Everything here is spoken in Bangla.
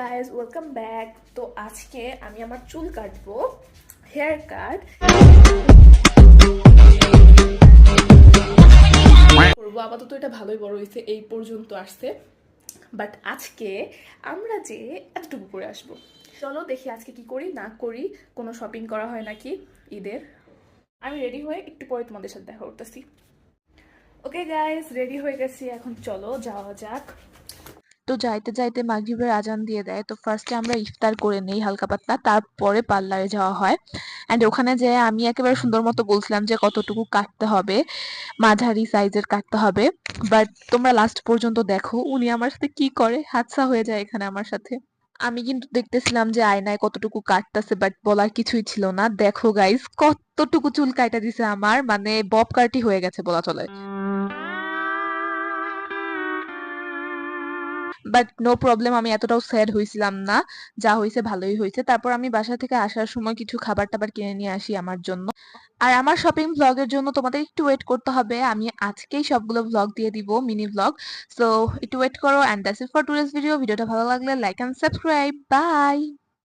Guys, welcome back. তো আজকে আমি আমার চুল কাটবো, হেয়ার কাট করবো। আপাতত এটা ভালোই বড় হয়েছে, এই পর্যন্ত আসছে। বাট আজকে আমরা যে এতটুকু করে আসবো। চলো দেখি আজকে কি করি না করি, কোনো শপিং করা হয় নাকি ঈদের। আমি রেডি হয়ে একটু পরে তোমাদের সাথে দেখা করতেছি। ওকে গাইজ, রেডি হয়ে গেছি, এখন চলো যাওয়া যাক। তো যাইতে যাইতে মাগরিবের আজান দিয়ে দেয়, তো ফার্স্টে আমরা ইফতার করে নেই হালকা পাতলা, তারপরে পার্লারে যাওয়া হয়। অ্যান্ড ওখানে যে আমি একেবারে সুন্দর মতো বলছিলাম যে কতটুকু কাটতে হবে, মাঝারি সাইজের কাটতে হবে। বাট তোমরা লাস্ট পর্যন্ত দেখো উনি আমার সাথে কি করে, হাদসা হয়ে যায় এখানে আমার সাথে। আমি কিন্তু দেখতেছিলাম যে আয়নায় কতটুকু কাটতেছে, বাট বলার কিছুই ছিল না। দেখো গাইস কতটুকু চুল কাইটা দিছে আমার, মানে বব কাটি হয়ে গেছে বলা চলে। বাট নো প্রবলেম, আমি এতটাও স্যাড হইছিলাম না। যা হইছে ভালোই হইছে। তারপর আমি বাসা থেকে আসার সময় কিছু খাবার টাবার কিনে নিয়ে আসি আমার জন্য। আর আমার শপিং ব্লগের জন্য তোমাদের একটু ওয়েট করতে হবে, আমি আজকেই সবগুলো ব্লগ দিয়ে দিব, মিনি ব্লগ। সো একটু ওয়েট করো। And that's it for today's video. ভিডিওটা ভালো লাগলে লাইক অ্যান্ড সাবস্ক্রাইব। বাই।